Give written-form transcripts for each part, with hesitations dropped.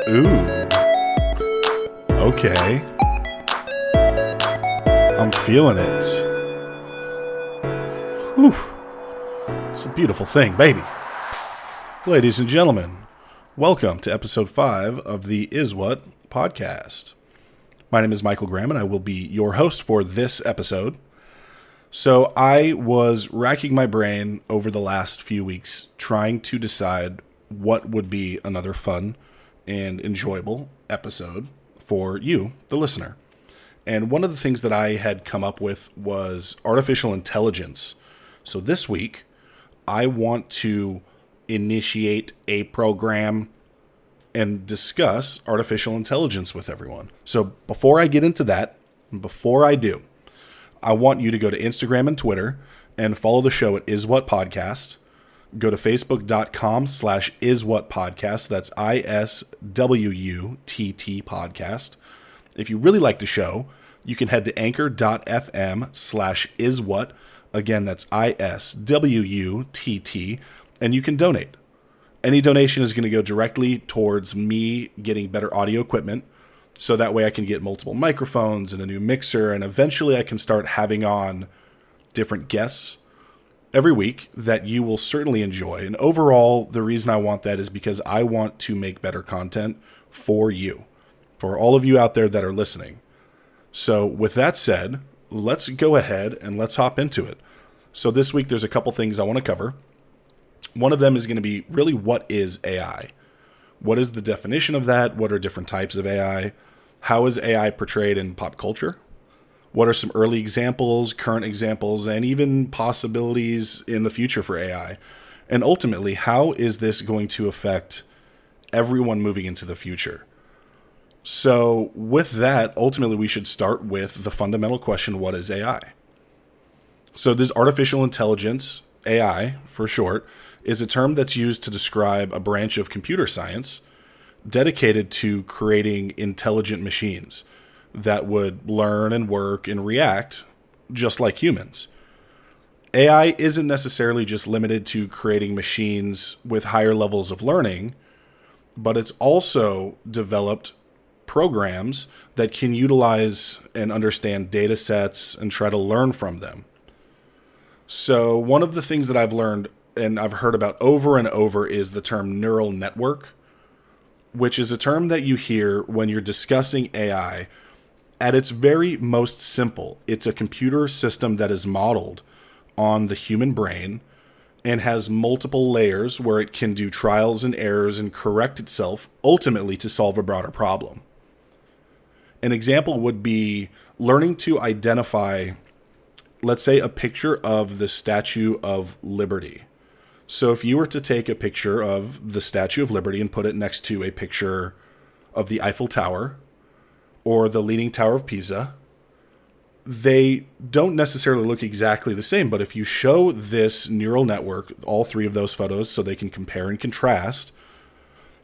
Ooh. Okay. I'm feeling it. Whew. It's a beautiful thing, baby. Ladies and gentlemen, welcome to episode 5 of the ISWUTT podcast. My name is Michael Graham, and I will be your host for this episode. So I was racking my brain over the last few weeks trying to decide what would be another fun and enjoyable episode for you, the listener. And one of the things that I had come up with was artificial intelligence. So this week, I want to initiate a program and discuss artificial intelligence with everyone. So before I get into that, before I do, I want you to go to Instagram and Twitter and follow the show at ISWUTTPodcast. Go to facebook.com/ISWUTTPodcast. That's ISWUTT podcast. If you really like the show, you can head to anchor.fm/ISWUTT. Again, that's ISWUTT, and you can donate. Any donation is going to go directly towards me getting better audio equipment, so that way I can get multiple microphones and a new mixer, and eventually I can start having on different guests every week that you will certainly enjoy. And overall, the reason I want that is because I want to make better content for you, for all of you out there that are listening. So with that said, let's go ahead and let's hop into it. So this week, there's a couple things I want to cover. One of them is going to be really, what is AI? What is the definition of that? What are different types of AI? How is AI portrayed in pop culture? What are some early examples, current examples, and even possibilities in the future for AI? And ultimately, how is this going to affect everyone moving into the future? So with that, ultimately, we should start with the fundamental question, what is AI? So this artificial intelligence, AI for short, is a term that's used to describe a branch of computer science dedicated to creating intelligent machines that would learn and work and react just like humans. AI isn't necessarily just limited to creating machines with higher levels of learning, but it's also developed programs that can utilize and understand data sets and try to learn from them. So one of the things that I've learned and I've heard about over and over is the term neural network, which is a term that you hear when you're discussing AI. At its very most simple, it's a computer system that is modeled on the human brain and has multiple layers where it can do trials and errors and correct itself ultimately to solve a broader problem. An example would be learning to identify, let's say, a picture of the Statue of Liberty. So if you were to take a picture of the Statue of Liberty and put it next to a picture of the Eiffel Tower or the Leaning Tower of Pisa, they don't necessarily look exactly the same. But if you show this neural network all three of those photos so they can compare and contrast,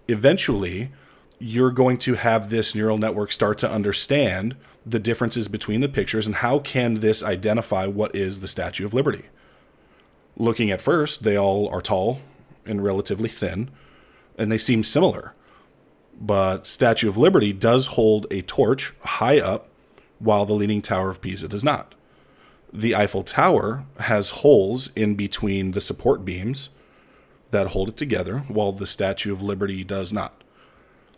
eventually you're going to have this neural network start to understand the differences between the pictures and how can this identify what is the Statue of Liberty. Looking at first, they all are tall and relatively thin, and they seem similar. But Statue of Liberty does hold a torch high up, while the Leaning Tower of Pisa does not. The Eiffel Tower has holes in between the support beams that hold it together, while the Statue of Liberty does not.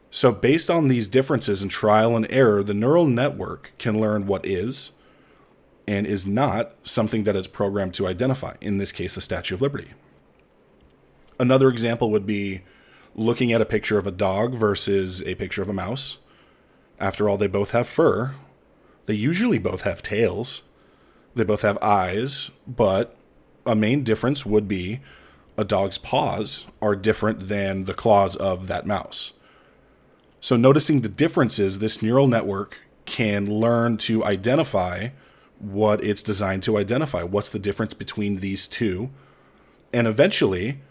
So based on these differences in trial and error, the neural network can learn what is and is not something that it's programmed to identify, in this case, the Statue of Liberty. Another example would be looking at a picture of a dog versus a picture of a mouse. After all, they both have fur. They usually both have tails. They both have eyes, but a main difference would be a dog's paws are different than the claws of that mouse. So noticing the differences, this neural network can learn to identify what it's designed to identify. What's the difference between these two? And eventually,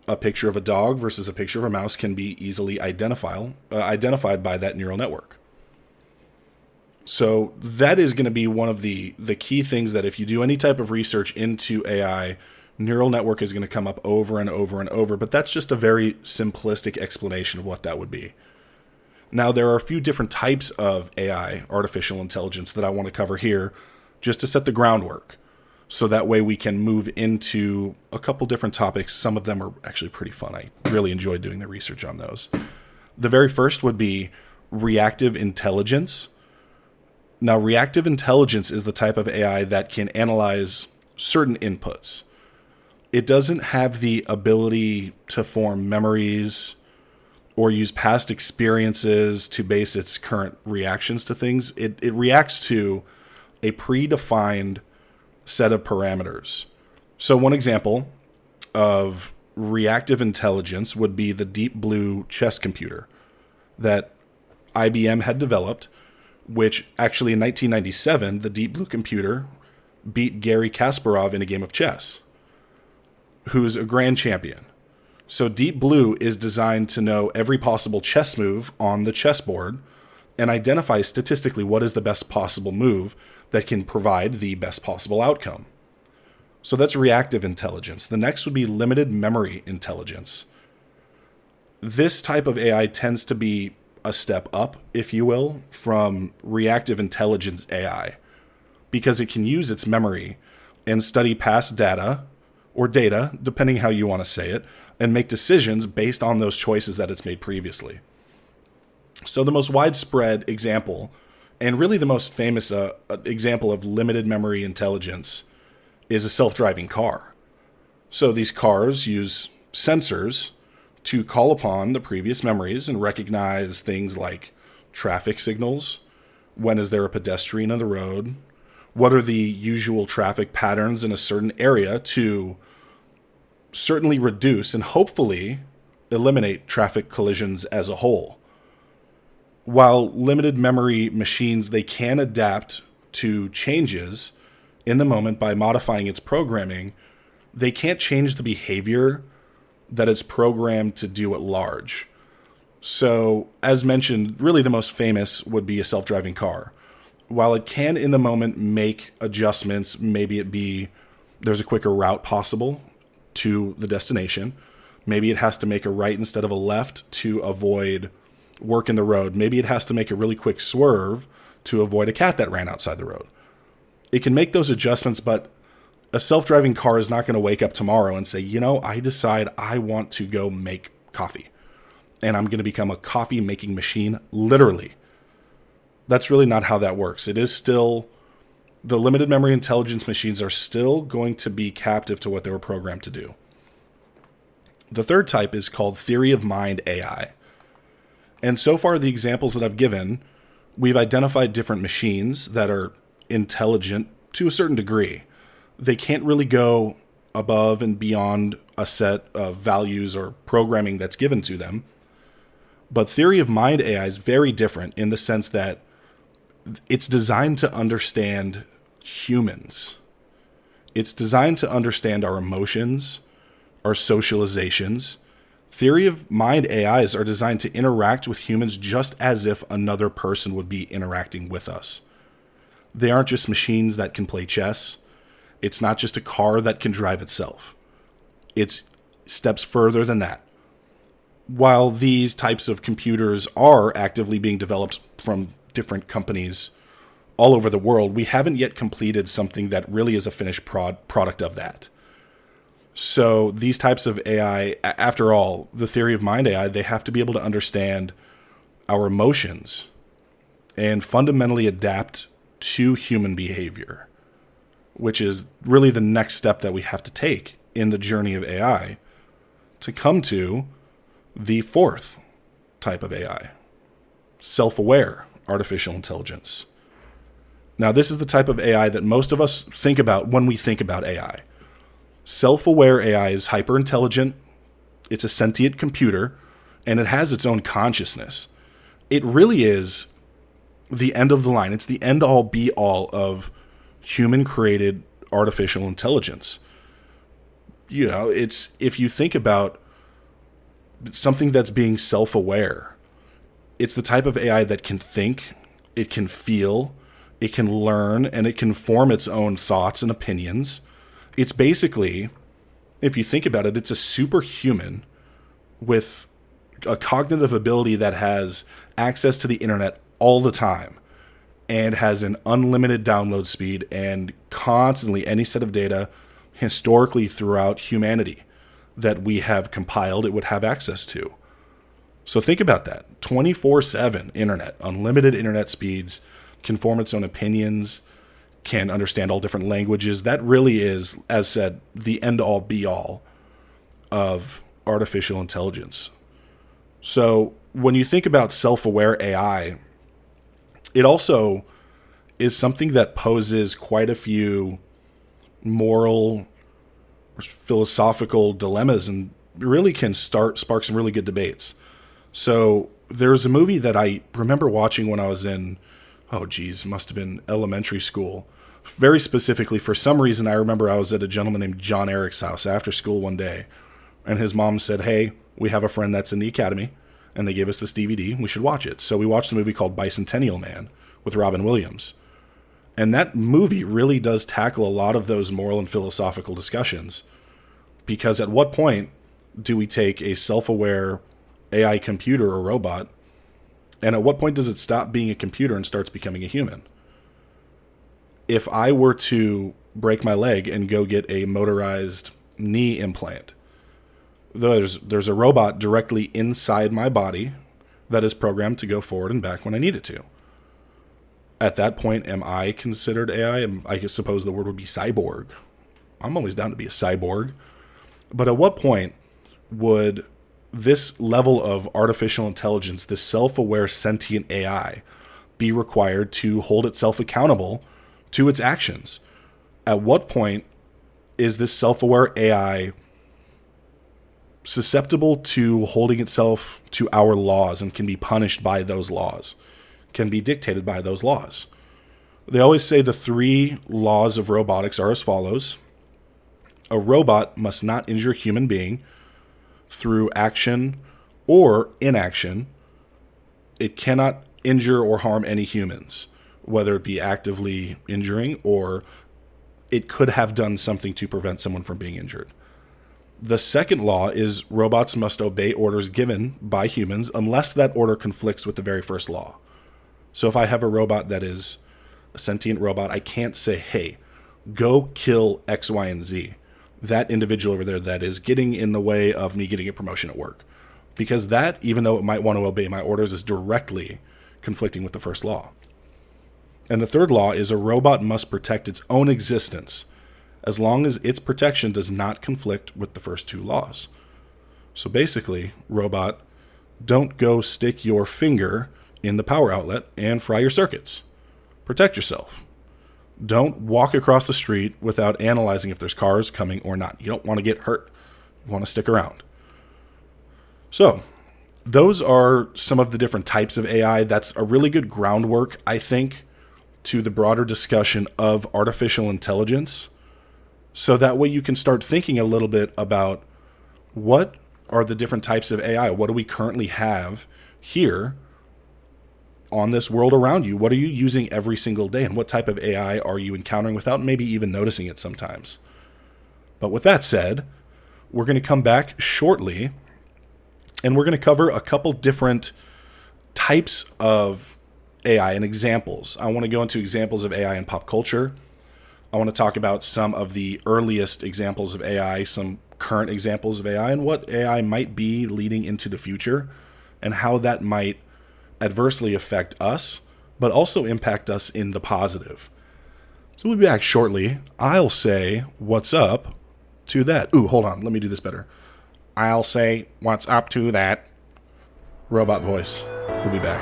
a picture of a dog versus a picture of a mouse can be easily identified by that neural network. So that is going to be one of the key things that if you do any type of research into AI, neural network is going to come up over and over and over. But that's just a very simplistic explanation of what that would be. Now, there are a few different types of AI, artificial intelligence, that I want to cover here just to set the groundwork. So that way we can move into a couple different topics. Some of them are actually pretty fun. I really enjoyed doing the research on those. The very first would be reactive intelligence. Now, reactive intelligence is the type of AI that can analyze certain inputs. It doesn't have the ability to form memories or use past experiences to base its current reactions to things. It reacts to a predefined set of parameters. So one example of reactive intelligence would be the Deep Blue chess computer that IBM had developed, which actually in 1997, the Deep Blue computer beat Garry Kasparov in a game of chess, who's a grand champion. So Deep Blue is designed to know every possible chess move on the chessboard and identify statistically what is the best possible move that can provide the best possible outcome. So that's reactive intelligence. The next would be limited memory intelligence. This type of AI tends to be a step up, if you will, from reactive intelligence AI, because it can use its memory and study past data, or data, depending how you want to say it, and make decisions based on those choices that it's made previously. So the most widespread example, and really the most famous example of limited memory intelligence, is a self-driving car. So these cars use sensors to call upon the previous memories and recognize things like traffic signals. When is there a pedestrian on the road? What are the usual traffic patterns in a certain area to certainly reduce and hopefully eliminate traffic collisions as a whole. While limited memory machines, they can adapt to changes in the moment by modifying its programming, they can't change the behavior that it's programmed to do at large. So, as mentioned, really the most famous would be a self-driving car. While it can in the moment make adjustments, maybe it be there's a quicker route possible to the destination. Maybe it has to make a right instead of a left to avoid work in the road. Maybe it has to make a really quick swerve to avoid a cat that ran outside the road. It can make those adjustments, but a self-driving car is not going to wake up tomorrow and say, I decide I want to go make coffee, and I'm going to become a coffee making machine, literally. That's really not how that works. It is still, the limited memory intelligence machines are still going to be captive to what they were programmed to do. The third type is called theory of mind AI. And so far, the examples that I've given, we've identified different machines that are intelligent to a certain degree. They can't really go above and beyond a set of values or programming that's given to them. But theory of mind AI is very different in the sense that it's designed to understand humans. It's designed to understand our emotions, our socializations. Theory of mind AIs are designed to interact with humans just as if another person would be interacting with us. They aren't just machines that can play chess. It's not just a car that can drive itself. It's steps further than that. While these types of computers are actively being developed from different companies all over the world, we haven't yet completed something that really is a finished product of that. So these types of AI, after all, the theory of mind AI, they have to be able to understand our emotions and fundamentally adapt to human behavior, which is really the next step that we have to take in the journey of AI to come to the fourth type of AI, self-aware artificial intelligence. Now, this is the type of AI that most of us think about when we think about AI. Self-aware AI is hyper-intelligent, it's a sentient computer, and it has its own consciousness. It really is the end of the line. It's the end-all, be-all of human-created artificial intelligence. It's, if you think about something that's being self-aware, it's the type of AI that can think, it can feel, it can learn, and it can form its own thoughts and opinions. It's basically, if you think about it, it's a superhuman with a cognitive ability that has access to the internet all the time and has an unlimited download speed and constantly any set of data historically throughout humanity that we have compiled, it would have access to. So think about that. 24/7 internet, unlimited internet speeds, can form its own opinions, can understand all different languages. That really is, as said, the end-all be-all of artificial intelligence. So when you think about self-aware AI, it also is something that poses quite a few moral or philosophical dilemmas and really can spark some really good debates. So there's a movie that I remember watching when I was in, must have been elementary school. Very specifically, for some reason, I remember I was at a gentleman named John Eric's house after school one day, and his mom said, "Hey, we have a friend that's in the academy, and they gave us this DVD. We should watch it." So we watched a movie called Bicentennial Man with Robin Williams. And that movie really does tackle a lot of those moral and philosophical discussions. Because at what point do we take a self-aware AI computer or robot, and at what point does it stop being a computer and starts becoming a human? If I were to break my leg and go get a motorized knee implant, there's a robot directly inside my body that is programmed to go forward and back when I need it to. At that point, am I considered AI? I suppose the word would be cyborg. I'm always down to be a cyborg. But at what point would this level of artificial intelligence, this self-aware sentient AI, be required to hold itself accountable to its actions? At what point is this self-aware AI susceptible to holding itself to our laws and can be punished by those laws, can be dictated by those laws? They always say the 3 laws of robotics are as follows. A robot must not injure a human being through action or inaction. It cannot injure or harm any humans, whether it be actively injuring or it could have done something to prevent someone from being injured. The second law is robots must obey orders given by humans unless that order conflicts with the very first law. So if I have a robot that is a sentient robot, I can't say, "Hey, go kill X, Y, and Z." That individual over there that is getting in the way of me getting a promotion at work. Because that, even though it might want to obey my orders, is directly conflicting with the first law. And the third law is a robot must protect its own existence as long as its protection does not conflict with the first 2 laws. So basically, robot, don't go stick your finger in the power outlet and fry your circuits. Protect yourself. Don't walk across the street without analyzing if there's cars coming or not. You don't want to get hurt. You want to stick around. So, those are some of the different types of AI. That's a really good groundwork, I think, to the broader discussion of artificial intelligence. So that way you can start thinking a little bit about what are the different types of AI? What do we currently have here on this world around you? What are you using every single day? And what type of AI are you encountering without maybe even noticing it sometimes? But with that said, we're going to come back shortly and we're going to cover a couple different types of AI and examples. I want to go into examples of AI in pop culture. I want to talk about some of the earliest examples of AI, some current examples of AI, and what AI might be leading into the future, and how that might adversely affect us, but also impact us in the positive. So we'll be back shortly. I'll say what's up to that. Ooh, hold on. Let me do this better. I'll say what's up to that. Robot voice. We'll be back.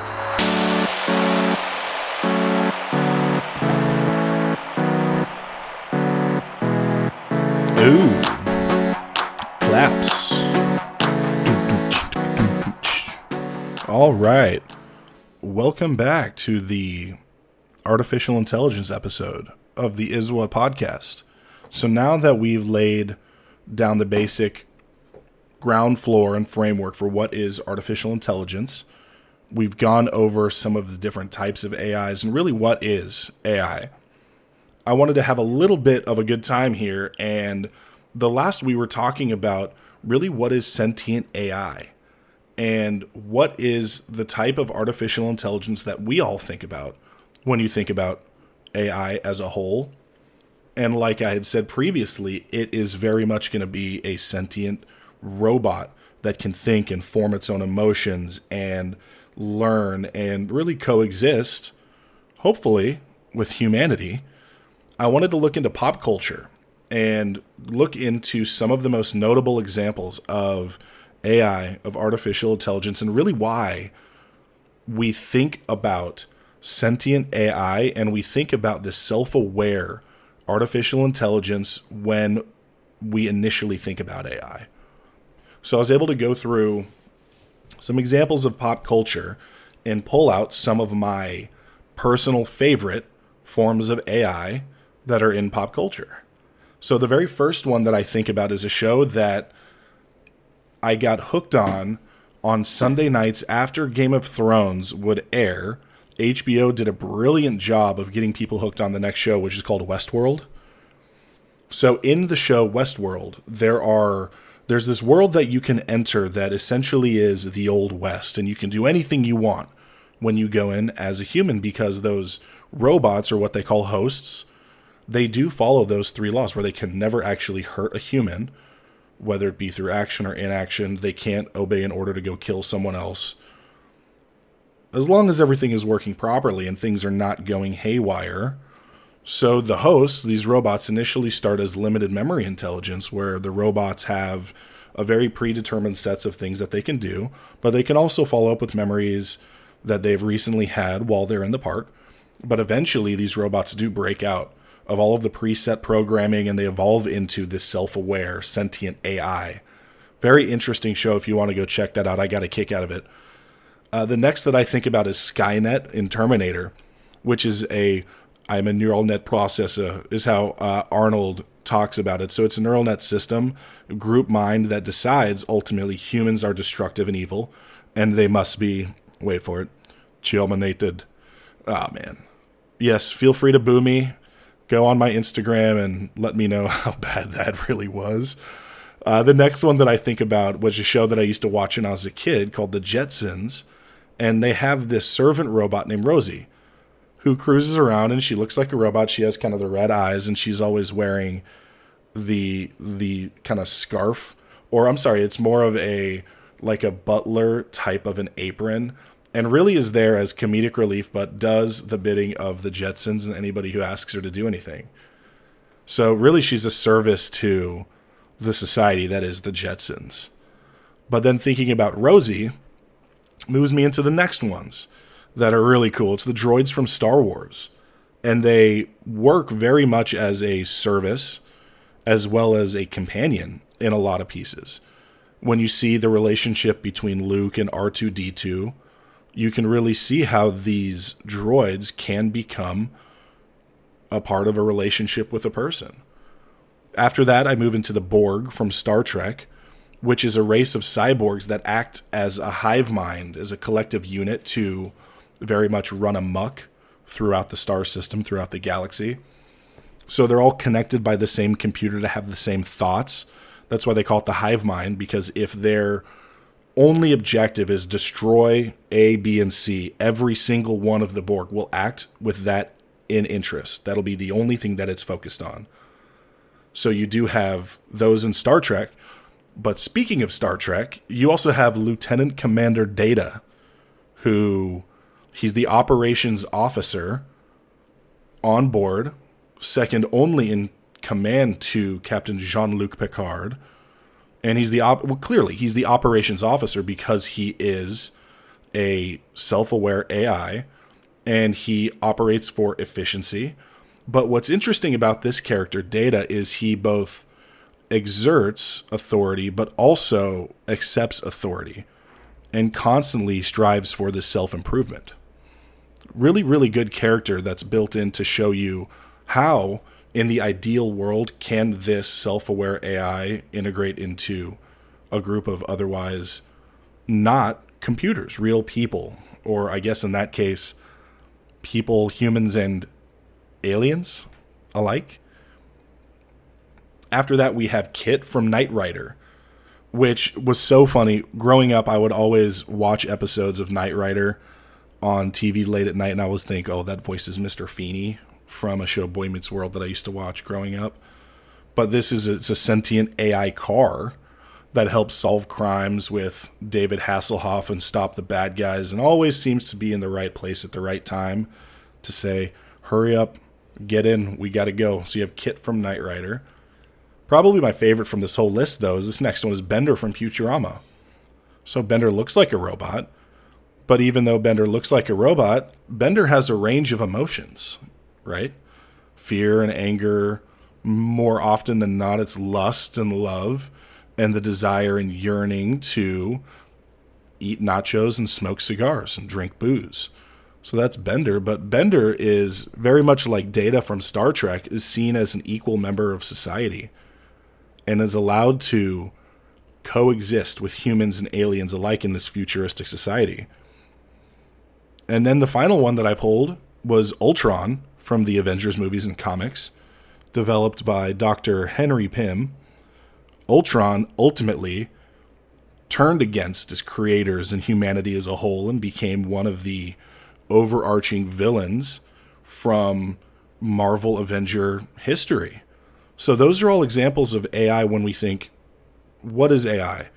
Ooh. Claps. All right. Welcome back to the artificial intelligence episode of the ISWUTT podcast. So now that we've laid down the basic ground floor and framework for what is artificial intelligence, we've gone over some of the different types of AIs and really what is AI. I wanted to have a little bit of a good time here, and the last we were talking about really what is sentient AI. And what is the type of artificial intelligence that we all think about when you think about AI as a whole? And like I had said previously, it is very much going to be a sentient robot that can think and form its own emotions and learn and really coexist, hopefully, with humanity. I wanted to look into pop culture and look into some of the most notable examples of AI, of artificial intelligence, and really why we think about sentient AI and we think about this self-aware artificial intelligence when we initially think about AI. So I was able to go through some examples of pop culture and pull out some of my personal favorite forms of AI that are in pop culture. So the very first one that I think about is a show that I got hooked on Sunday nights after Game of Thrones would air. HBO did a brilliant job of getting people hooked on the next show, which is called Westworld. So in the show Westworld, there's this world that you can enter that essentially is the Old West, and you can do anything you want when you go in as a human, because those robots, or what they call hosts, they do follow those 3 laws where they can never actually hurt a human, whether it be through action or inaction. They can't obey an order to go kill someone else. As long as everything is working properly and things are not going haywire. So the hosts, these robots, initially start as limited memory intelligence, where the robots have a very predetermined sets of things that they can do, but they can also follow up with memories that they've recently had while they're in the park. But eventually these robots do break out of all of the preset programming and they evolve into this self-aware, sentient AI. Very interesting show if you want to go check that out. I got a kick out of it. The next that I think about is Skynet in Terminator, which is I'm a neural net processor, is how Arnold talks about it. So it's a neural net system, group mind, that decides ultimately humans are destructive and evil, and they must be, wait for it, terminated. Ah, man. Yes, feel free to boo me. Go on my Instagram and let me know how bad that really was. The next one that I think about was a show that I used to watch when I was a kid called The Jetsons, and they have this servant robot named Rosie who cruises around, and she looks like a robot. She has kind of the red eyes, and she's always wearing the kind of scarf, or I'm sorry, it's more of a butler type of an apron, and really is there as comedic relief, but does the bidding of the Jetsons and anybody who asks her to do anything. So really she's a service to the society that is the Jetsons. But then thinking about Rosie moves me into the next ones that are really cool. It's the droids from Star Wars. And they work very much as a service as well as a companion in a lot of pieces. When you see the relationship between Luke and R2-D2, you can really see how these droids can become a part of a relationship with a person. After that, I move into the Borg from Star Trek, which is a race of cyborgs that act as a hive mind, as a collective unit to very much run amok throughout the star system, throughout the galaxy. So they're all connected by the same computer to have the same thoughts. That's why they call it the hive mind, because if their only objective is destroy A, B, and C, every single one of the Borg will act with that in interest. That'll be the only thing that it's focused on. So you do have those in Star Trek. But speaking of Star Trek, you also have Lieutenant Commander Data, who he's the operations officer on board, second only in command to Captain Jean-Luc Picard. And he's clearly he's the operations officer because he is a self-aware AI and he operates for efficiency. But what's interesting about this character, Data, is he both exerts authority but also accepts authority and constantly strives for this self-improvement. Really, really good character that's built in to show you how, in the ideal world, can this self-aware AI integrate into a group of otherwise not computers, real people, or I guess in that case, people, humans, and aliens alike. After that, we have Kit from Knight Rider, which was so funny. Growing up, I would always watch episodes of Knight Rider on TV late at night, and I always think, oh, that voice is Mr. Feeney from a show, Boy Meets World, that I used to watch growing up. But it's a sentient AI car that helps solve crimes with David Hasselhoff and stop the bad guys, and always seems to be in the right place at the right time to say, hurry up, get in, we gotta go. So you have Kit from Knight Rider. Probably my favorite from this whole list, though, is this next one is Bender from Futurama. So Bender looks like a robot, but even though Bender looks like a robot, Bender has a range of emotions, right? Fear and anger. More often than not, it's lust and love and the desire and yearning to eat nachos and smoke cigars and drink booze. So that's Bender, but Bender is very much like Data from Star Trek, is seen as an equal member of society and is allowed to coexist with humans and aliens alike in this futuristic society. And then the final one that I pulled was Ultron from the Avengers movies and comics, developed by Dr. Henry Pym. Ultron ultimately turned against his creators and humanity as a whole and became one of the overarching villains from Marvel Avenger history. So those are all examples of AI when we think, what is AI?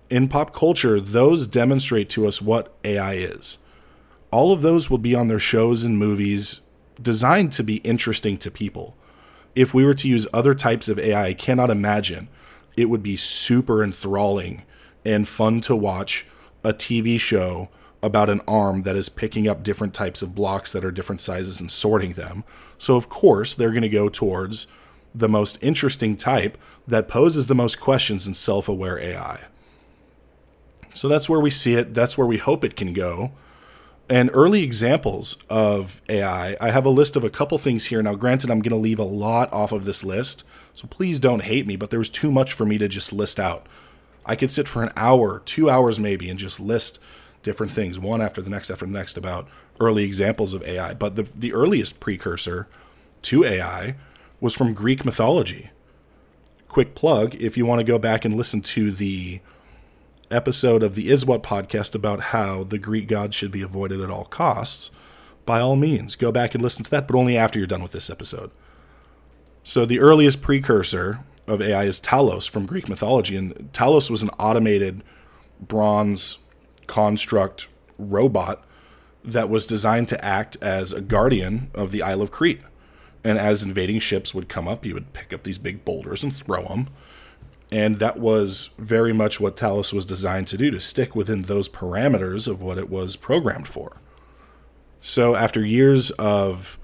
In pop culture, those demonstrate to us what AI is. All of those will be on their shows and movies designed to be interesting to people. If we were to use other types of AI, I cannot imagine it would be super enthralling and fun to watch a TV show about an arm that is picking up different types of blocks that are different sizes and sorting them. So of course, they're going to go towards the most interesting type that poses the most questions in self-aware AI. So that's where we see it. That's where we hope it can go. And early examples of AI, I have a list of a couple things here. Now, granted, I'm going to leave a lot off of this list, so please don't hate me, but there was too much for me to just list out. I could sit for an hour, 2 hours maybe, and just list different things, one after the next about early examples of AI. But the earliest precursor to AI was from Greek mythology. Quick plug, if you want to go back and listen to the episode of the ISWUTT podcast about how the Greek gods should be avoided at all costs, by all means, go back and listen to that, but only after you're done with this episode. So the earliest precursor of AI is Talos from Greek mythology, and Talos was an automated bronze construct robot that was designed to act as a guardian of the Isle of Crete. And as invading ships would come up, you would pick up these big boulders and throw them. And that was very much what Talos was designed to do, to stick within those parameters of what it was programmed for. So after years of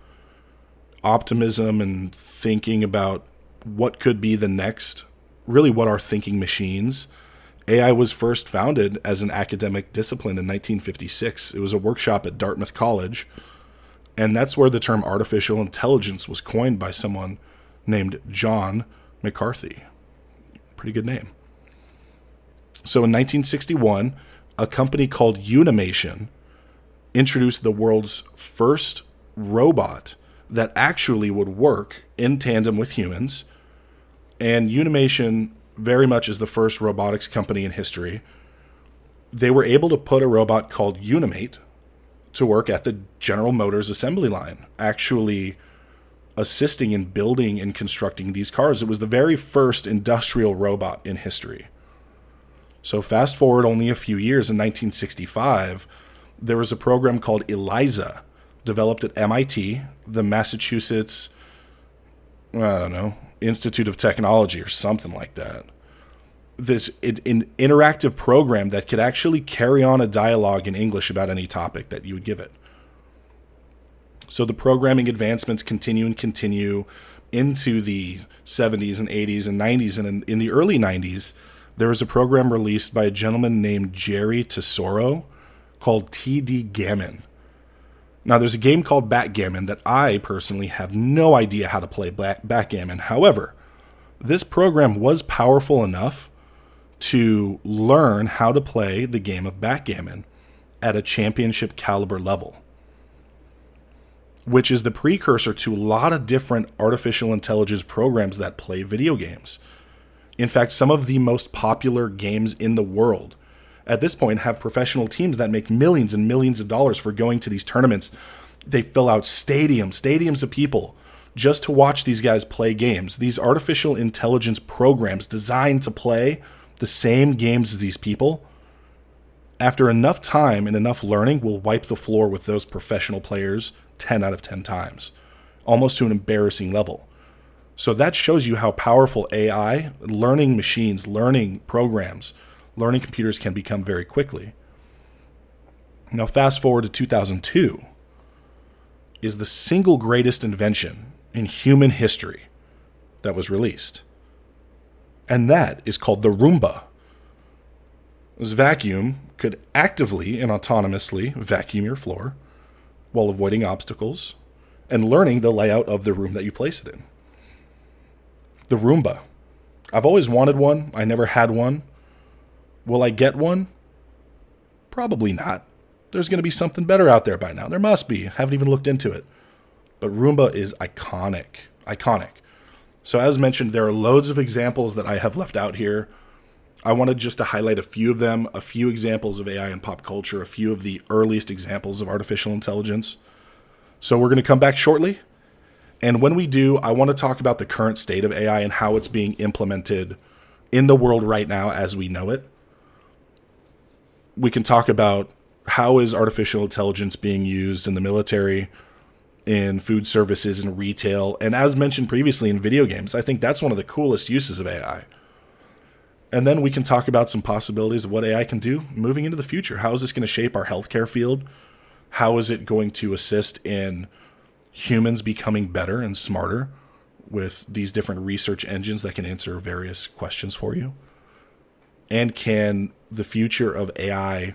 optimism and thinking about what could be the next, really what are thinking machines, AI was first founded as an academic discipline in 1956. It was a workshop at Dartmouth College, and that's where the term artificial intelligence was coined by someone named John McCarthy. Pretty good name. So in 1961, a company called Unimation introduced the world's first robot that actually would work in tandem with humans. And Unimation very much is the first robotics company in history. They were able to put a robot called Unimate to work at the General Motors assembly line, actually assisting in building and constructing these cars. It was the very first industrial robot in history. So fast forward only a few years, in 1965, there was a program called ELIZA, developed at MIT, the Massachusetts, Institute of Technology or something like that. This an interactive program that could actually carry on a dialogue in English about any topic that you would give it. So the programming advancements continue into the 70s and 80s and 90s. And in the early 90s, there was a program released by a gentleman named Jerry Tesoro called TD Gammon. Now, there's a game called Backgammon that I personally have no idea how to play backgammon. However, this program was powerful enough to learn how to play the game of backgammon at a championship caliber level, which is the precursor to a lot of different artificial intelligence programs that play video games. In fact, some of the most popular games in the world at this point have professional teams that make millions and millions of dollars for going to these tournaments. They fill out stadiums of people just to watch these guys play games. These artificial intelligence programs designed to play the same games as these people, after enough time and enough learning, will wipe the floor with those professional players 10 out of 10 times, almost to an embarrassing level. So that shows you how powerful AI, learning machines, learning programs, learning computers can become very quickly. Now, fast forward to 2002 is the single greatest invention in human history that was released. And that is called the Roomba. This vacuum could actively and autonomously vacuum your floor while avoiding obstacles and learning the layout of the room that you place it in. The Roomba. I've always wanted one. I never had one. Will I get one? Probably not. There's going to be something better out there by now. There must be. I haven't even looked into it. But Roomba is iconic. Iconic. So as mentioned, there are loads of examples that I have left out here. I wanted just to highlight a few of them, a few examples of AI in pop culture, a few of the earliest examples of artificial intelligence. So we're going to come back shortly. And when we do, I want to talk about the current state of AI and how it's being implemented in the world right now as we know it. We can talk about how is artificial intelligence being used in the military, in food services and retail, and as mentioned previously in video games. I think that's one of the coolest uses of AI. And then we can talk about some possibilities of what AI can do moving into the future. How is this going to shape our healthcare field? How is it going to assist in humans becoming better and smarter with these different research engines that can answer various questions for you? And can the future of AI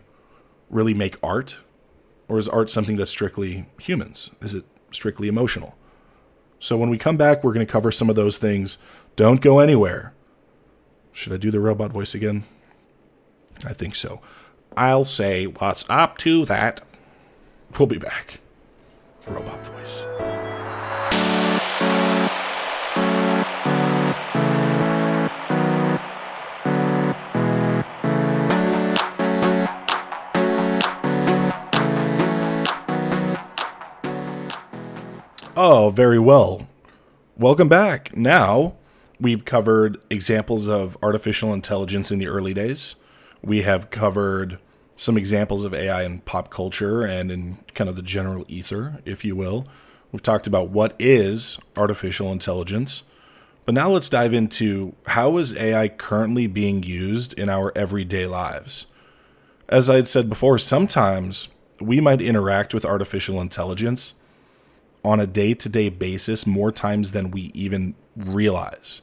really make art? Or is art something that's strictly humans? Is it strictly emotional? So when we come back, we're going to cover some of those things. Don't go anywhere. Should I do the robot voice again? I think so. I'll say, what's up to that? We'll be back. Robot voice. Oh, very well. Welcome back. Now, we've covered examples of artificial intelligence in the early days. We have covered some examples of AI in pop culture and in kind of the general ether, if you will. We've talked about what is artificial intelligence. But now let's dive into how is AI currently being used in our everyday lives. As I had said before, sometimes we might interact with artificial intelligence on a day-to-day basis more times than we even realize.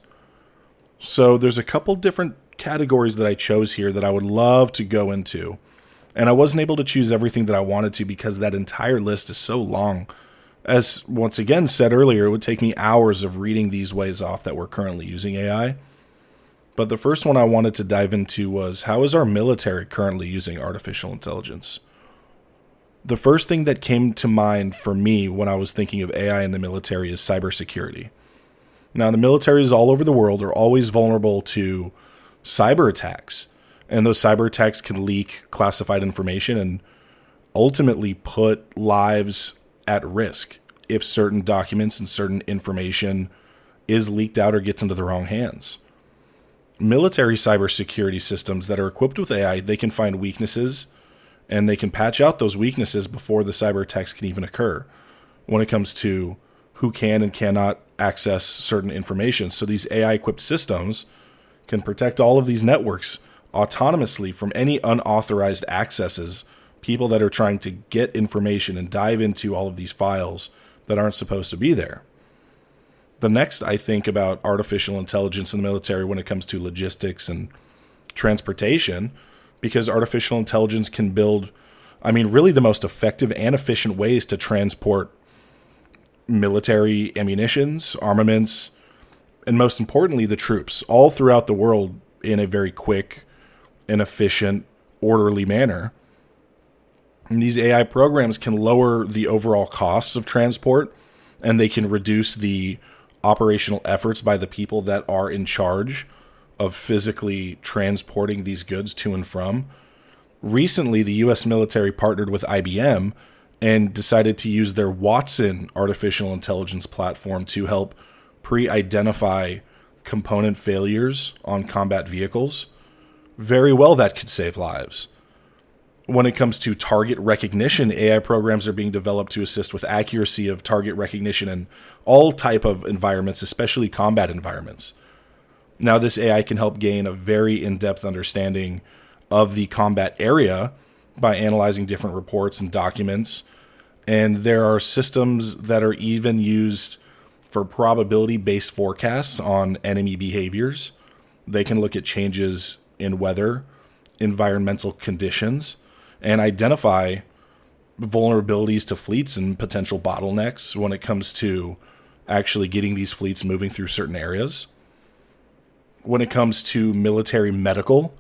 So there's a couple different categories that I chose here that I would love to go into. And I wasn't able to choose everything that I wanted to because that entire list is so long. As once again said earlier, it would take me hours of reading these ways off that we're currently using AI. But the first one I wanted to dive into was, how is our military currently using artificial intelligence? The first thing that came to mind for me when I was thinking of AI in the military is cybersecurity. Now, the militaries all over the world are always vulnerable to cyber attacks, and those cyber attacks can leak classified information and ultimately put lives at risk if certain documents and certain information is leaked out or gets into the wrong hands. Military cybersecurity systems that are equipped with AI, they can find weaknesses and they can patch out those weaknesses before the cyber attacks can even occur when it comes to who can and cannot access certain information. So these AI-equipped systems can protect all of these networks autonomously from any unauthorized accesses, people that are trying to get information and dive into all of these files that aren't supposed to be there. The next, I think about artificial intelligence in the military when it comes to logistics and transportation, because artificial intelligence can build, really the most effective and efficient ways to transport military ammunitions, armaments, and most importantly, the troops all throughout the world in a very quick and efficient, orderly manner. And these AI programs can lower the overall costs of transport, and they can reduce the operational efforts by the people that are in charge of physically transporting these goods to and from. Recently, the U.S. military partnered with IBM and decided to use their Watson artificial intelligence platform to help pre-identify component failures on combat vehicles. Very well, that could save lives. When it comes to target recognition, AI programs are being developed to assist with accuracy of target recognition in all type of environments, especially combat environments. Now, this AI can help gain a very in-depth understanding of the combat area by analyzing different reports and documents. And there are systems that are even used for probability-based forecasts on enemy behaviors. They can look at changes in weather, environmental conditions, and identify vulnerabilities to fleets and potential bottlenecks when it comes to actually getting these fleets moving through certain areas. When it comes to military medical,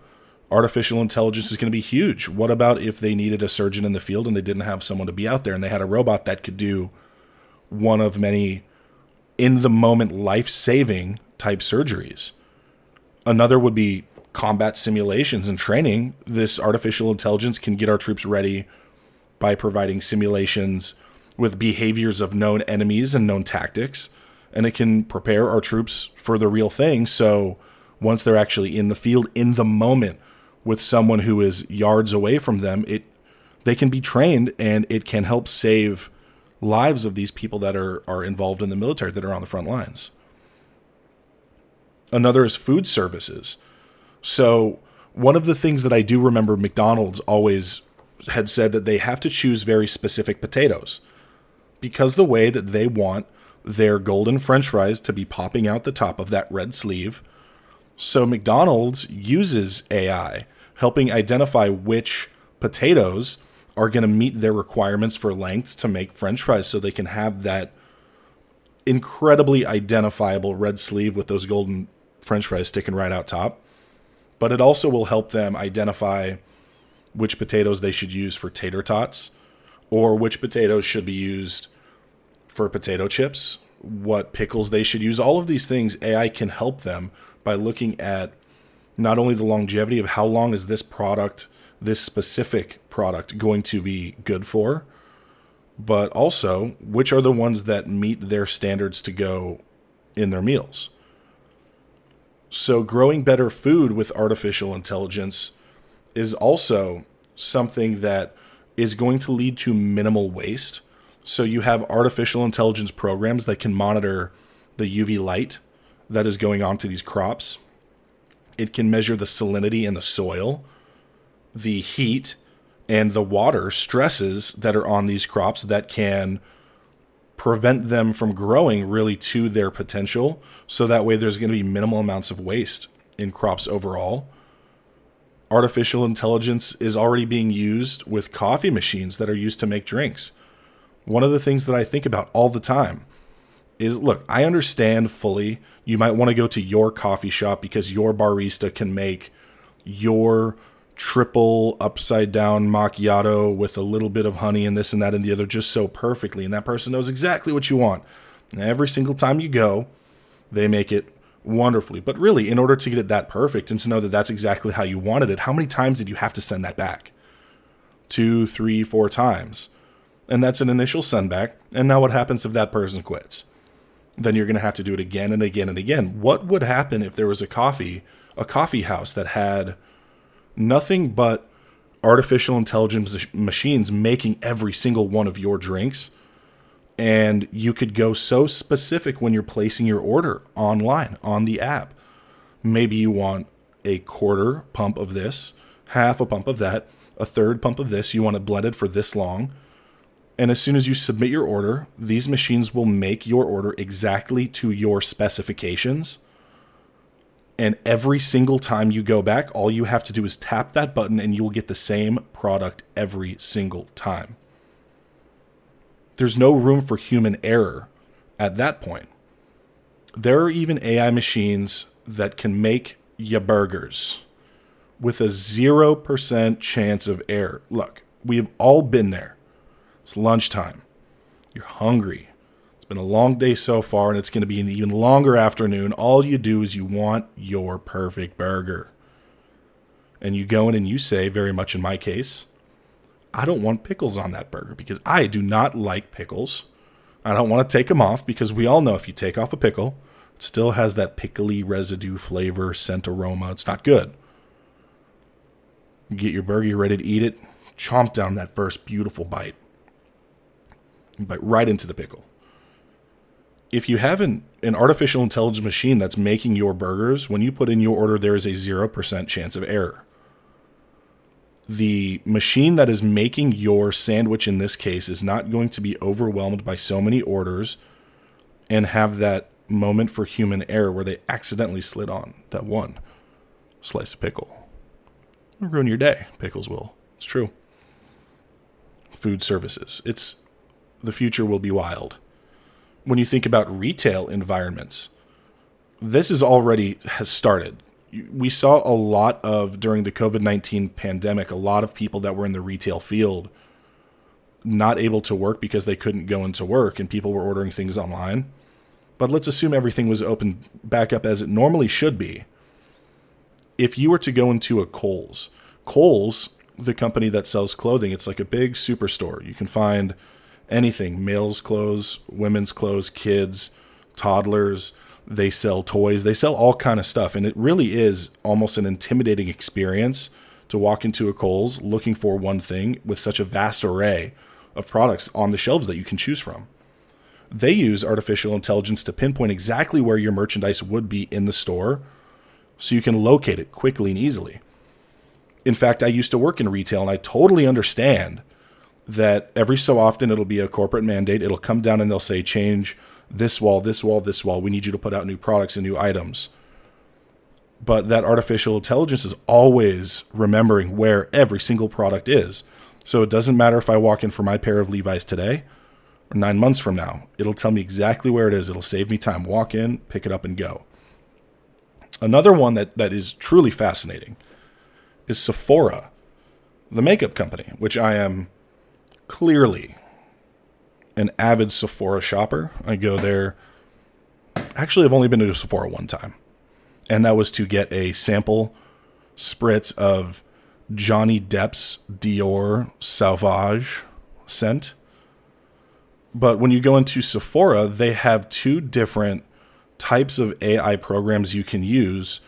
artificial intelligence is going to be huge. What about if they needed a surgeon in the field and they didn't have someone to be out there and they had a robot that could do one of many in-the-moment life-saving type surgeries? Another would be combat simulations and training. This artificial intelligence can get our troops ready by providing simulations with behaviors of known enemies and known tactics, and it can prepare our troops for the real thing. So once they're actually in the field, in the moment, with someone who is yards away from them, they can be trained, and it can help save lives of these people that are involved in the military, that are on the front lines. Another is food services. So one of the things that I do remember McDonald's always had said that they have to choose very specific potatoes, because the way that they want their golden French fries to be popping out the top of that red sleeve. So McDonald's uses AI, helping identify which potatoes are going to meet their requirements for lengths to make French fries, so they can have that incredibly identifiable red sleeve with those golden French fries sticking right out top. But it also will help them identify which potatoes they should use for tater tots, or which potatoes should be used for potato chips, what pickles they should use. All of these things, AI can help them by looking at not only the longevity of how long is this product, this specific product, going to be good for, but also which are the ones that meet their standards to go in their meals. So growing better food with artificial intelligence is also something that is going to lead to minimal waste. So you have artificial intelligence programs that can monitor the UV light that is going on to these crops. It can measure the salinity in the soil, the heat, and the water stresses that are on these crops that can prevent them from growing really to their potential. So that way there's going to be minimal amounts of waste in crops overall. Artificial intelligence is already being used with coffee machines that are used to make drinks. One of the things that I think about all the time is, look, I understand fully you might want to go to your coffee shop because your barista can make your triple upside down macchiato with a little bit of honey and this and that and the other just so perfectly, and that person knows exactly what you want. And every single time you go, they make it wonderfully. But really, in order to get it that perfect and to know that that's exactly how you wanted it, how many times did you have to send that back? 2, 3, 4 times. And that's an initial send back. And now what happens if that person quits? Then you're going to have to do it again and again and again. What would happen if there was a coffee house that had nothing but artificial intelligence machines making every single one of your drinks, and you could go so specific when you're placing your order online on the app? Maybe you want a quarter pump of this, half a pump of that, a third pump of this. You want it blended for this long. And as soon as you submit your order, these machines will make your order exactly to your specifications. And every single time you go back, all you have to do is tap that button and you will get the same product every single time. There's no room for human error at that point. There are even AI machines that can make ya burgers with a 0% chance of error. Look, we've all been there. It's lunchtime. You're hungry. It's been a long day so far, and it's going to be an even longer afternoon. All you do is you want your perfect burger. And you go in and you say, very much in my case, I don't want pickles on that burger because I do not like pickles. I don't want to take them off because we all know if you take off a pickle, it still has that pickly residue flavor, scent, aroma. It's not good. You get your burger, you're ready to eat it, chomp down that first beautiful bite. You bite right into the pickle. If you have an artificial intelligence machine that's making your burgers, when you put in your order, there is a 0% chance of error. The machine that is making your sandwich in this case is not going to be overwhelmed by so many orders and have that moment for human error where they accidentally slid on that one slice of pickle. It'll ruin your day. Pickles will. It's true. Food services. The future will be wild. When you think about retail environments, this has started. We saw a lot of, during the COVID-19 pandemic, a lot of people that were in the retail field not able to work because they couldn't go into work and people were ordering things online. But let's assume everything was open back up as it normally should be. If you were to go into a Kohl's, the company that sells clothing, it's like a big superstore. You can find anything, males' clothes, women's clothes, kids, toddlers. They sell toys. They sell all kind of stuff. And it really is almost an intimidating experience to walk into a Kohl's looking for one thing with such a vast array of products on the shelves that you can choose from. They use artificial intelligence to pinpoint exactly where your merchandise would be in the store so you can locate it quickly and easily. In fact, I used to work in retail, and I totally understand that every so often it'll be a corporate mandate. It'll come down and they'll say, change this wall, this wall, this wall. We need you to put out new products and new items. But that artificial intelligence is always remembering where every single product is. So it doesn't matter if I walk in for my pair of Levi's today or 9 months from now. It'll tell me exactly where it is. It'll save me time. Walk in, pick it up, and go. Another one that is truly fascinating is Sephora, the makeup company, which I am clearly an avid Sephora shopper. I go there. Actually, I've only been to Sephora one time, and that was to get a sample spritz of Johnny Depp's Dior Sauvage scent. But when you go into Sephora, they have two different types of AI programs you can use,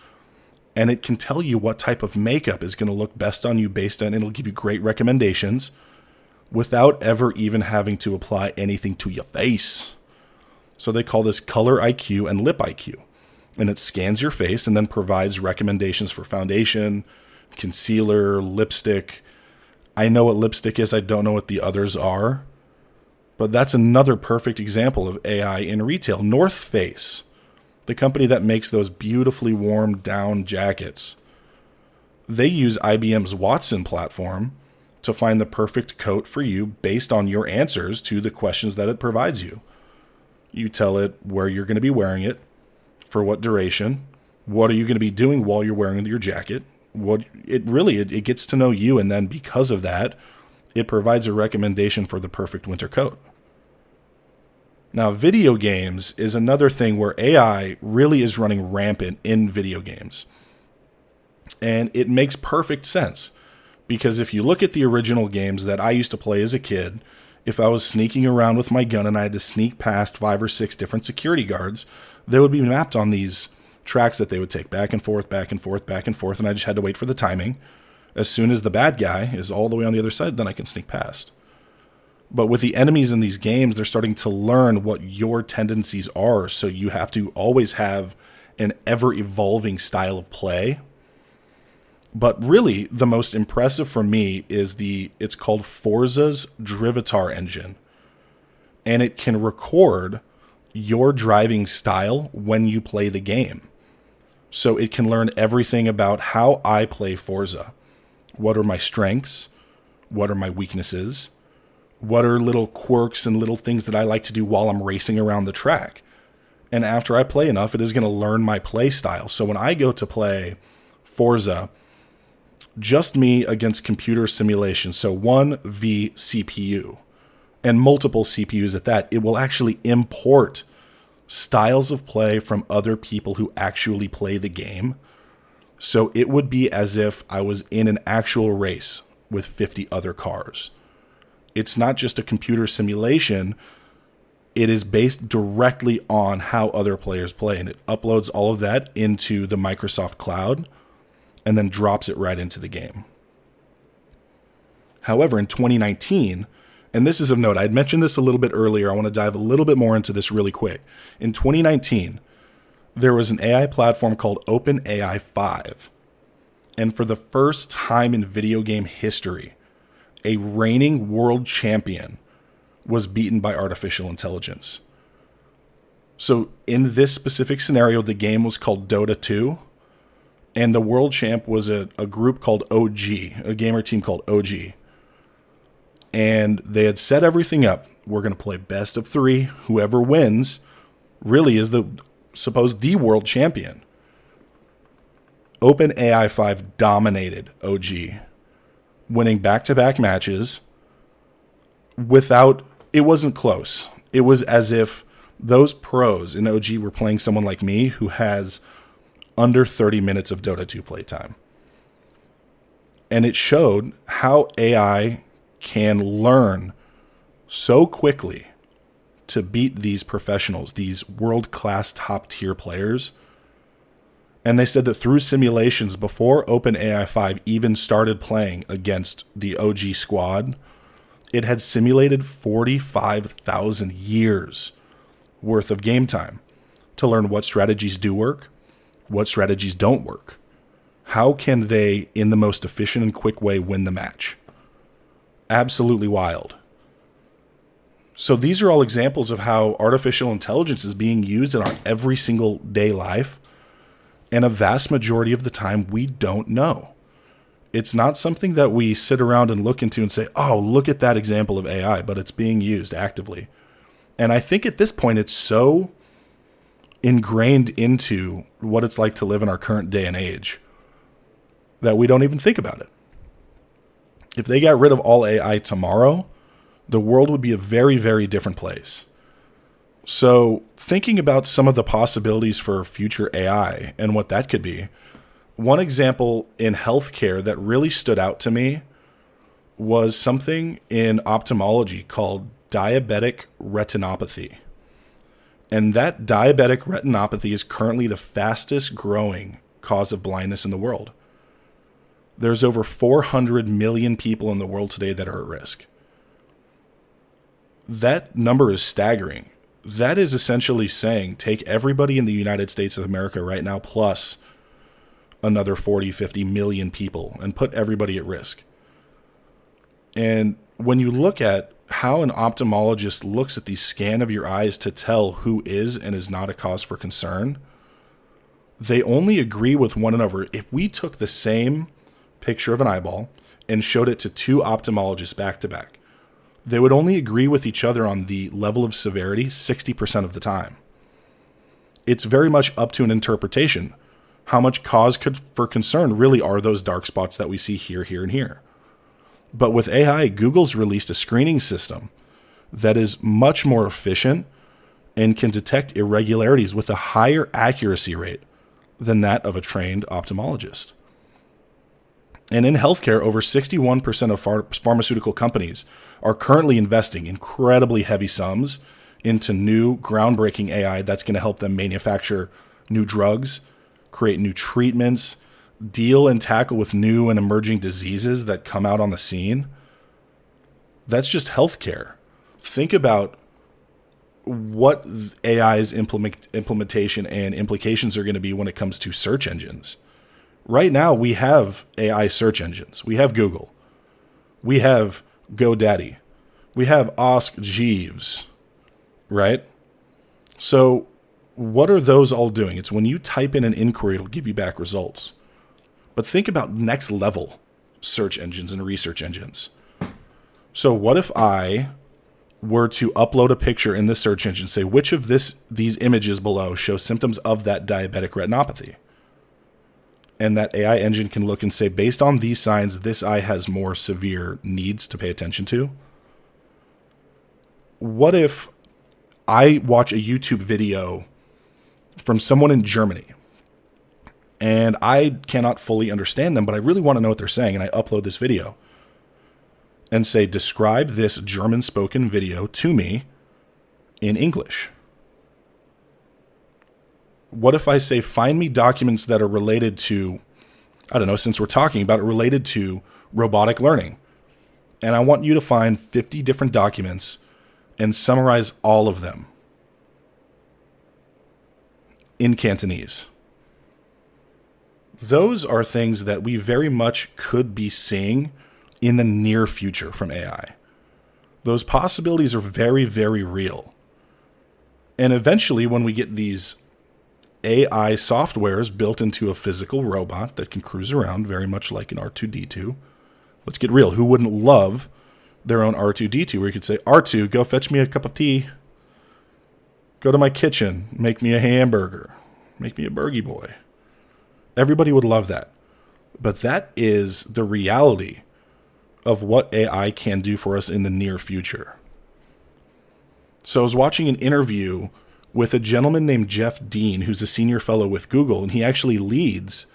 and it can tell you what type of makeup is going to look best on you it'll give you great recommendations without ever even having to apply anything to your face. So they call this color IQ and lip IQ. And it scans your face and then provides recommendations for foundation, concealer, lipstick. I know what lipstick is. I don't know what the others are. But that's another perfect example of AI in retail. North Face, the company that makes those beautifully warm down jackets, they use IBM's Watson platform to find the perfect coat for you based on your answers to the questions that it provides you. You tell it where you're going to be wearing it, for what duration, what are you going to be doing while you're wearing your jacket. It gets to know you, and then because of that, it provides a recommendation for the perfect winter coat. Now, video games is another thing where AI really is running rampant in video games. And it makes perfect sense. Because if you look at the original games that I used to play as a kid, if I was sneaking around with my gun and I had to sneak past 5 or 6 different security guards, they would be mapped on these tracks that they would take back and forth, back and forth, back and forth, and I just had to wait for the timing. As soon as the bad guy is all the way on the other side, then I can sneak past. But with the enemies in these games, they're starting to learn what your tendencies are, so you have to always have an ever-evolving style of play. But really, the most impressive for me is it's called Forza's Drivatar engine. And it can record your driving style when you play the game. So it can learn everything about how I play Forza. What are my strengths? What are my weaknesses? What are little quirks and little things that I like to do while I'm racing around the track? And after I play enough, it is going to learn my play style. So when I go to play Forza, just me against computer simulation, so 1v CPU. and multiple CPUs at that, it will actually import styles of play from other people who actually play the game. So it would be as if I was in an actual race with 50 other cars. It's not just a computer simulation. It is based directly on how other players play, and it uploads all of that into the Microsoft cloud and then drops it right into the game. However, in 2019, and this is of note, I had mentioned this a little bit earlier. I want to dive a little bit more into this really quick. In 2019, there was an AI platform called OpenAI 5. And for the first time in video game history, a reigning world champion was beaten by artificial intelligence. So in this specific scenario, the game was called Dota 2, and the world champ was a group called OG, a gamer team called OG. And they had set everything up. We're going to play best of 3. Whoever wins really is the world champion. OpenAI 5 dominated OG, winning back-to-back matches it wasn't close. It was as if those pros in OG were playing someone like me who has under 30 minutes of Dota 2 playtime. And it showed how AI can learn so quickly to beat these professionals, these world-class top-tier players. And they said that through simulations before OpenAI 5 even started playing against the OG squad, it had simulated 45,000 years worth of game time to learn what strategies do work, what strategies don't work. How can they, in the most efficient and quick way, win the match? Absolutely wild. So these are all examples of how artificial intelligence is being used in our every single day life. And a vast majority of the time, we don't know. It's not something that we sit around and look into and say, oh, look at that example of AI, but it's being used actively. And I think at this point, it's so ingrained into what it's like to live in our current day and age that we don't even think about it. If they got rid of all AI tomorrow, the world would be a very, very different place. So thinking about some of the possibilities for future AI and what that could be, one example in healthcare that really stood out to me was something in ophthalmology called diabetic retinopathy. And that diabetic retinopathy is currently the fastest growing cause of blindness in the world. There's over 400 million people in the world today that are at risk. That number is staggering. That is essentially saying take everybody in the United States of America right now plus another 40, 50 million people and put everybody at risk. And when you look at how an ophthalmologist looks at the scan of your eyes to tell who is and is not a cause for concern, they only agree with one another. If we took the same picture of an eyeball and showed it to 2 ophthalmologists back to back, they would only agree with each other on the level of severity 60% of the time. It's very much up to an interpretation. How much cause for concern really are those dark spots that we see here, here, and here? But with AI, Google's released a screening system that is much more efficient and can detect irregularities with a higher accuracy rate than that of a trained ophthalmologist. And in healthcare, over 61% of pharmaceutical companies are currently investing incredibly heavy sums into new groundbreaking AI that's going to help them manufacture new drugs, create new treatments, deal and tackle with new and emerging diseases that come out on the scene. That's just healthcare. Think about what AI's implementation and implications are going to be when it comes to search engines. Right now, we have AI search engines. We have Google. We have GoDaddy. We have Ask Jeeves, right? So what are those all doing? It's when you type in an inquiry, it'll give you back results. But think about next level search engines and research engines. So what if I were to upload a picture in the search engine, say which of these images below show symptoms of that diabetic retinopathy? And that AI engine can look and say, based on these signs, this eye has more severe needs to pay attention to. what if I watch a YouTube video from someone in Germany and I cannot fully understand them, but I really want to know what they're saying, and I upload this video and say, describe this German spoken video to me in English? What if I say, find me documents that are related to, I don't know, since we're talking about it, related to robotic learning. And I want you to find 50 different documents and summarize all of them in Cantonese. Those are things that we very much could be seeing in the near future from AI. Those possibilities are very, very real. And eventually, when we get these AI softwares built into a physical robot that can cruise around very much like an R2-D2, let's get real. Who wouldn't love their own R2-D2 where you could say, R2, go fetch me a cup of tea. Go to my kitchen. Make me a hamburger. Make me a burgie boy. Everybody would love that. But that is the reality of what AI can do for us in the near future. So I was watching an interview with a gentleman named Jeff Dean, who's a senior fellow with Google, and he actually leads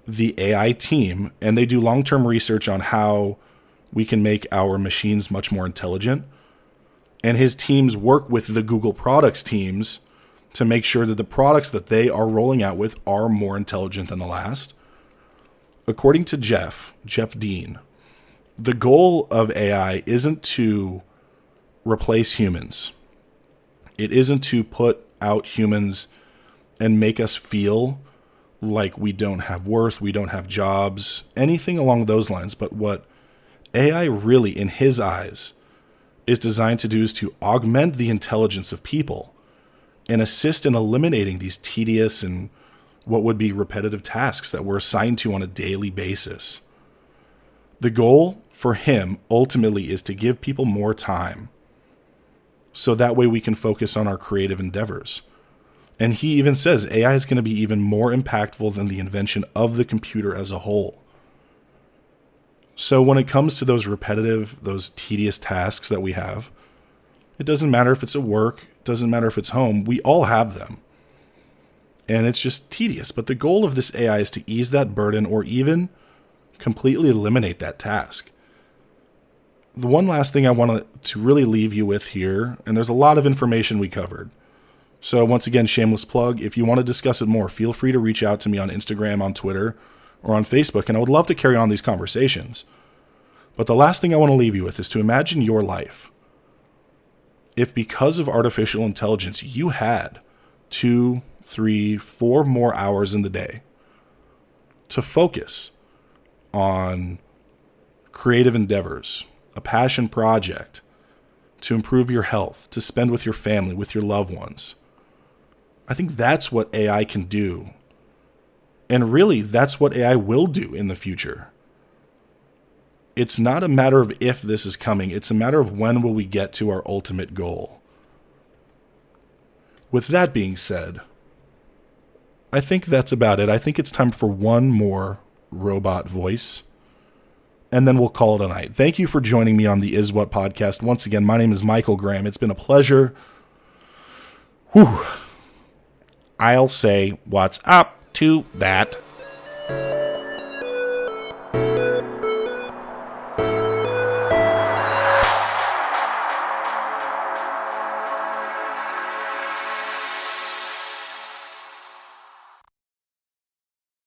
the AI team, and they do long-term research on how we can make our machines much more intelligent. And his teams work with the Google products teams to make sure that the products that they are rolling out with are more intelligent than the last. According to Jeff Dean, the goal of AI isn't to replace humans. It isn't to put out humans and make us feel like we don't have worth, we don't have jobs, anything along those lines. But what AI really, in his eyes, is designed to do is to augment the intelligence of people and assist in eliminating these tedious and what would be repetitive tasks that we're assigned to on a daily basis. The goal for him ultimately is to give people more time so that way we can focus on our creative endeavors. And he even says AI is going to be even more impactful than the invention of the computer as a whole. So when it comes to those repetitive, those tedious tasks that we have, it doesn't matter if it's at work, it doesn't matter if it's home, we all have them. And it's just tedious. But the goal of this AI is to ease that burden or even completely eliminate that task. The one last thing I want to really leave you with here, and there's a lot of information we covered. So once again, shameless plug, if you want to discuss it more, feel free to reach out to me on Instagram, on Twitter, or on Facebook, and I would love to carry on these conversations. But the last thing I want to leave you with is to imagine your life. If because of artificial intelligence, you had 2, 3, 4 more hours in the day to focus on creative endeavors, a passion project, to improve your health, to spend with your family, with your loved ones. I think that's what AI can do. And really, that's what AI will do in the future. It's not a matter of if this is coming. It's a matter of when will we get to our ultimate goal. With that being said, I think that's about it. I think it's time for one more robot voice, and then we'll call it a night. Thank you for joining me on the ISWUTT podcast. Once again, my name is Michael Graham. It's been a pleasure. Whew. I'll say what's up to that.